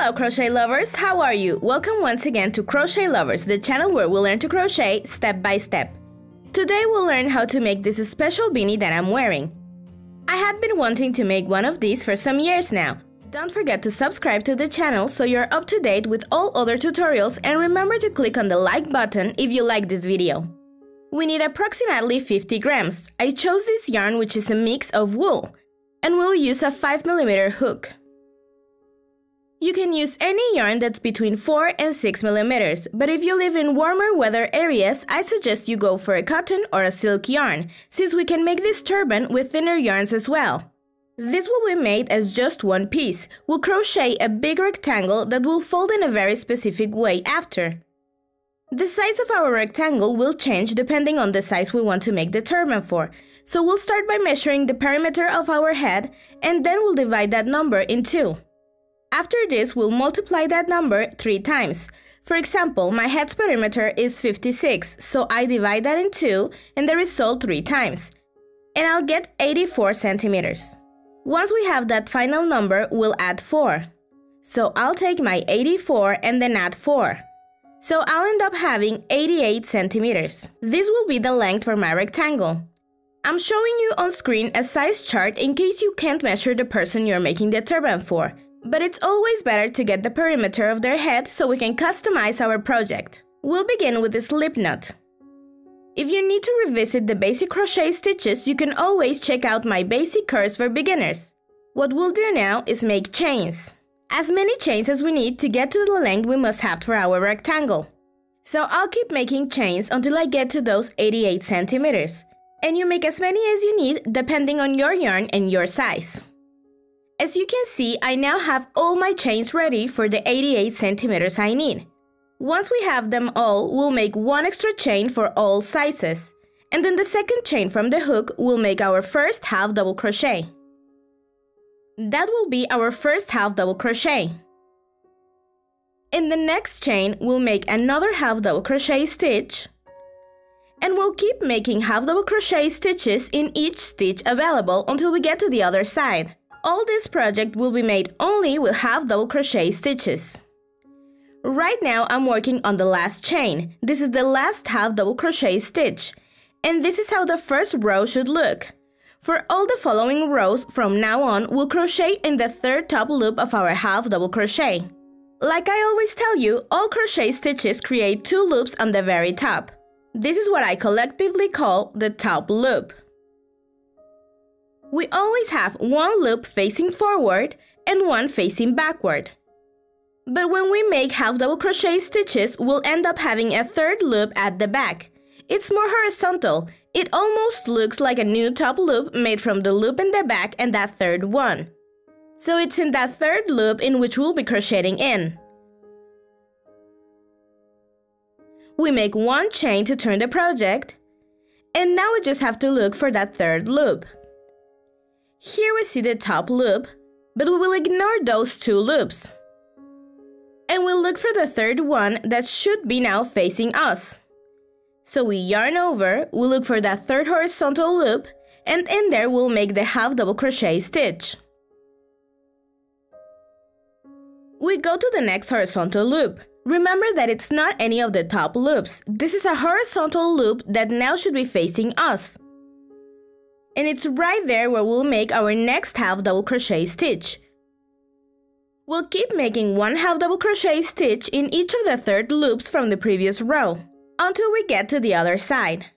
Hello crochet lovers, how are you? Welcome once again to Crochet Lovers, the channel where we'll learn to crochet step by step. Today we'll learn how to make this special beanie that I'm wearing. I had been wanting to make one of these for some years now. Don't forget to subscribe to the channel so you're up to date with all other tutorials, and remember to click on the like button if you like this video. We need approximately 50 grams. I chose this yarn, which is a mix of wool, and we'll use a 5mm hook. You can use any yarn that's between 4 and 6 millimeters, but if you live in warmer weather areas, I suggest you go for a cotton or a silk yarn, since we can make this turban with thinner yarns as well. This will be made as just one piece. We'll crochet a big rectangle that will fold in a very specific way after. The size of our rectangle will change depending on the size we want to make the turban for, so we'll start by measuring the perimeter of our head, and then we'll divide that number in 2. After this, we'll multiply that number 3 times. For example, my head's perimeter is 56, so I divide that in 2 and the result 3 times. And I'll get 84 centimeters. Once we have that final number, we'll add 4. So I'll take my 84 and then add 4. So I'll end up having 88 centimeters. This will be the length for my rectangle. I'm showing you on screen a size chart in case you can't measure the person you're making the turban for. But it's always better to get the perimeter of their head so we can customize our project. We'll begin with the slip knot. If you need to revisit the basic crochet stitches, you can always check out my basic course for beginners. What we'll do now is make chains. As many chains as we need to get to the length we must have for our rectangle. So I'll keep making chains until I get to those 88 centimeters. And you make as many as you need depending on your yarn and your size. As you can see, I now have all my chains ready for the 88 centimeters I need. Once we have them all, we'll make one extra chain for all sizes. And then the second chain from the hook will make our first half double crochet. That will be our first half double crochet. In the next chain, we'll make another half double crochet stitch. And we'll keep making half double crochet stitches in each stitch available until we get to the other side. All this project will be made only with half double crochet stitches. Right now I'm working on the last chain. This is the last half double crochet stitch, and this is how the first row should look. For all the following rows from now on, we'll crochet in the third top loop of our half double crochet. Like I always tell you, all crochet stitches create 2 loops on the very top. This is what I collectively call the top loop. We always have one loop facing forward and one facing backward. But when we make half double crochet stitches, we'll end up having a third loop at the back. It's more horizontal. It almost looks like a new top loop made from the loop in the back and that third one. So it's in that third loop in which we'll be crocheting in. We make one chain to turn the project, and now we just have to look for that third loop. Here we see the top loop, but we will ignore those 2 loops. And we'll look for the third one that should be now facing us. So we yarn over, we'll look for that third horizontal loop, and in there we'll make the half double crochet stitch. We go to the next horizontal loop. Remember that it's not any of the top loops. This is a horizontal loop that now should be facing us. And it's right there where we'll make our next half double crochet stitch. We'll keep making one half double crochet stitch in each of the third loops from the previous row, until we get to the other side.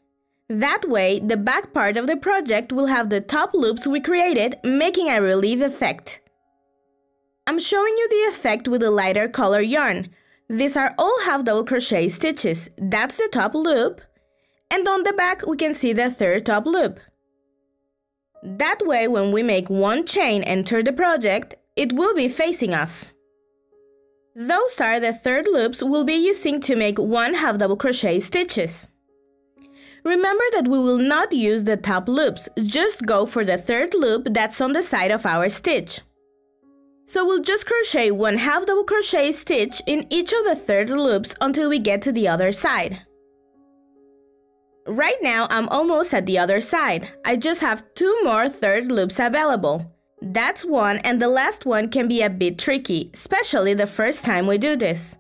That way, the back part of the project will have the top loops we created, making a relief effect. I'm showing you the effect with a lighter color yarn. These are all half double crochet stitches. That's the top loop, and on the back we can see the third top loop. That way, when we make one chain and turn the project, it will be facing us. Those are the third loops we'll be using to make one half double crochet stitches. Remember that we will not use the top loops, just go for the third loop that's on the side of our stitch. So we'll just crochet one half double crochet stitch in each of the third loops until we get to the other side. Right now I'm almost at the other side. I just have 2 more third loops available. That's one, and the last one can be a bit tricky, especially the first time we do this.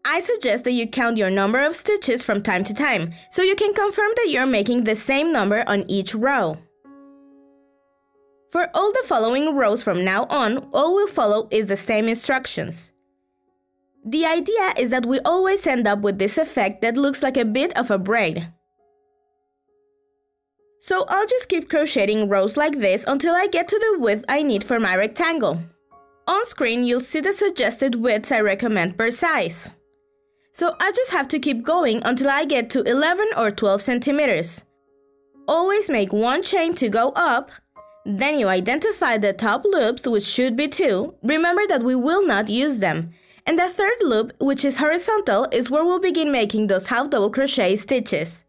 I suggest that you count your number of stitches from time to time, so you can confirm that you're making the same number on each row. For all the following rows from now on, all we'll follow is the same instructions. The idea is that we always end up with this effect that looks like a bit of a braid. So I'll just keep crocheting rows like this until I get to the width I need for my rectangle. On screen, you'll see the suggested widths I recommend per size. So I just have to keep going until I get to 11 or 12 centimeters. Always make one chain to go up, then you identify the top loops, which should be 2. Remember that we will not use them. And the third loop, which is horizontal, is where we'll begin making those half double crochet stitches.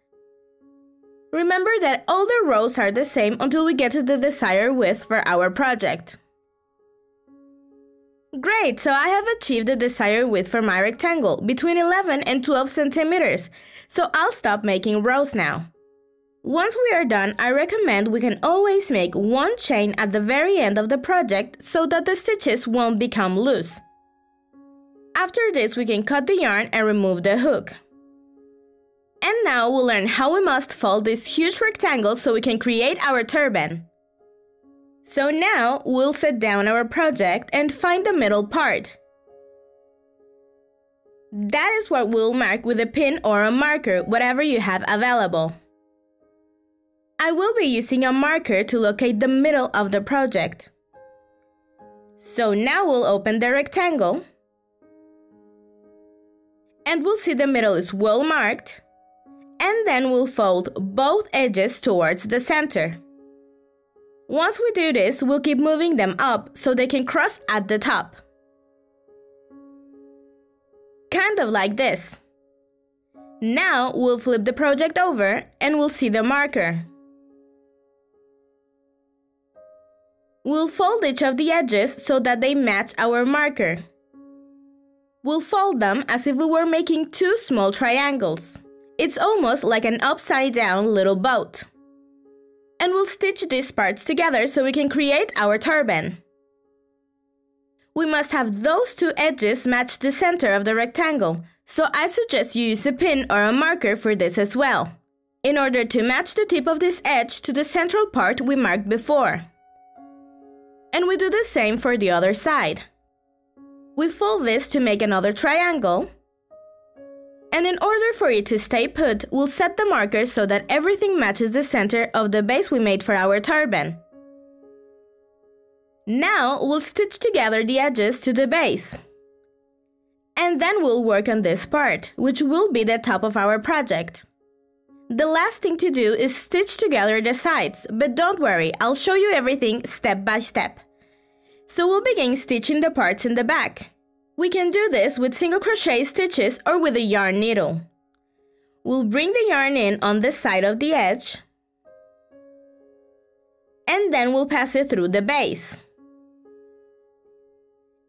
Remember that all the rows are the same until we get to the desired width for our project. Great, so I have achieved the desired width for my rectangle, between 11 and 12 centimeters, so I'll stop making rows now. Once we are done, I recommend we can always make one chain at the very end of the project so that the stitches won't become loose. After this, we can cut the yarn and remove the hook. And now we'll learn how we must fold this huge rectangle so we can create our turban. So now we'll set down our project and find the middle part. That is what we'll mark with a pin or a marker, whatever you have available. I will be using a marker to locate the middle of the project. So now we'll open the rectangle. And we'll see the middle is well marked. And then we'll fold both edges towards the center. Once we do this, we'll keep moving them up so they can cross at the top. Kind of like this. Now we'll flip the project over and we'll see the marker. We'll fold each of the edges so that they match our marker. We'll fold them as if we were making two small triangles. It's almost like an upside-down little boat. And we'll stitch these parts together so we can create our turban. We must have those two edges match the center of the rectangle, so I suggest you use a pin or a marker for this as well, in order to match the tip of this edge to the central part we marked before. And we do the same for the other side. We fold this to make another triangle. And in order for it to stay put, we'll set the markers so that everything matches the center of the base we made for our turban. Now we'll stitch together the edges to the base. And then we'll work on this part, which will be the top of our project. The last thing to do is stitch together the sides, but don't worry, I'll show you everything step by step. So we'll begin stitching the parts in the back. We can do this with single crochet stitches or with a yarn needle. We'll bring the yarn in on the side of the edge, and then we'll pass it through the base.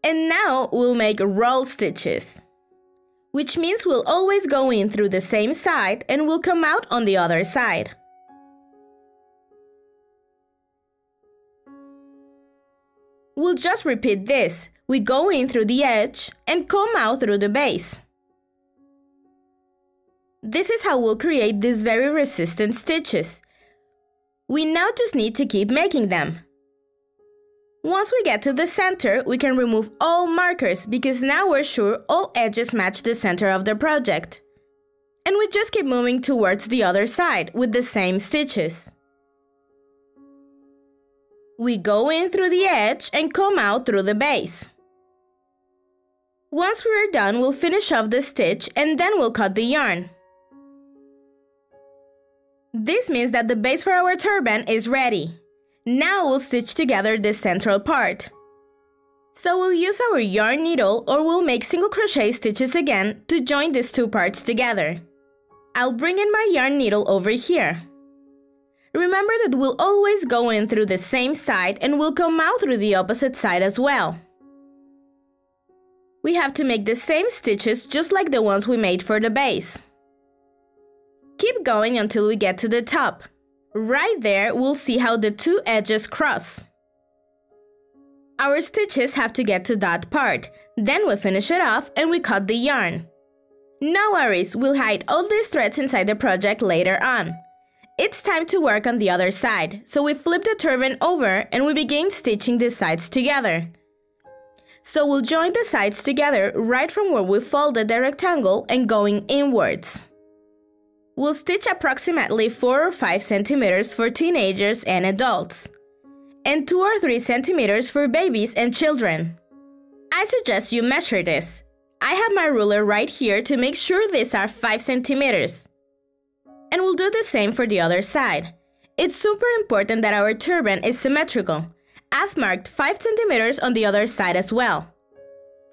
And now we'll make roll stitches, which means we'll always go in through the same side and we'll come out on the other side. We'll just repeat this. We go in through the edge and come out through the base. This is how we'll create these very resistant stitches. We now just need to keep making them. Once we get to the center, we can remove all markers because now we're sure all edges match the center of the project. And we just keep moving towards the other side with the same stitches. We go in through the edge and come out through the base. Once we're done, we'll finish off the stitch and then we'll cut the yarn. This means that the base for our turban is ready. Now we'll stitch together the central part. So we'll use our yarn needle or we'll make single crochet stitches again to join these two parts together. I'll bring in my yarn needle over here. Remember that we'll always go in through the same side and we'll come out through the opposite side as well. We have to make the same stitches just like the ones we made for the base. Keep going until we get to the top. Right there, we'll see how the two edges cross. Our stitches have to get to that part, then we finish it off and we cut the yarn. No worries, we'll hide all these threads inside the project later on. It's time to work on the other side, so we flip the turban over and we begin stitching the sides together. So we'll join the sides together right from where we folded the rectangle and going inwards. We'll stitch approximately 4 or 5 centimeters for teenagers and adults, and 2 or 3 centimeters for babies and children. I suggest you measure this. I have my ruler right here to make sure these are 5 centimeters. And we'll do the same for the other side. It's super important that our turban is symmetrical. I've marked 5 centimeters on the other side as well.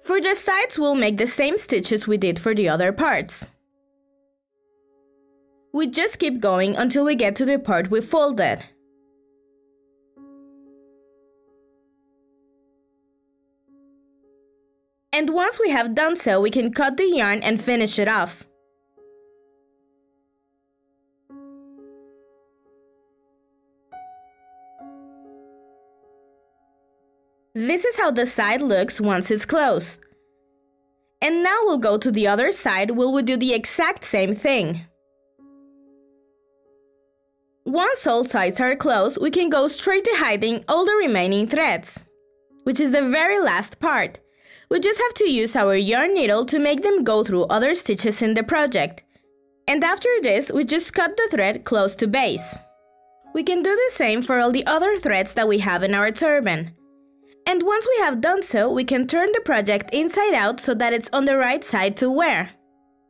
For the sides, we'll make the same stitches we did for the other parts. We just keep going until we get to the part we folded. And once we have done so, we can cut the yarn and finish it off. This is how the side looks once it's closed. And now we'll go to the other side where we'll do the exact same thing. Once all sides are closed, we can go straight to hiding all the remaining threads, which is the very last part. We just have to use our yarn needle to make them go through other stitches in the project. And after this, we just cut the thread close to base. We can do the same for all the other threads that we have in our turban. And once we have done so, we can turn the project inside out so that it's on the right side to wear.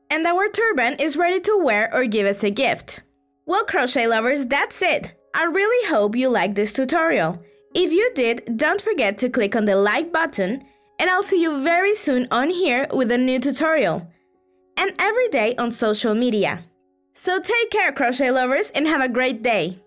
And our turban is ready to wear or give as a gift. Well, crochet lovers, that's it. I really hope you liked this tutorial. If you did, don't forget to click on the like button, and I'll see you very soon on here with a new tutorial. And every day on social media. So take care, crochet lovers, and have a great day.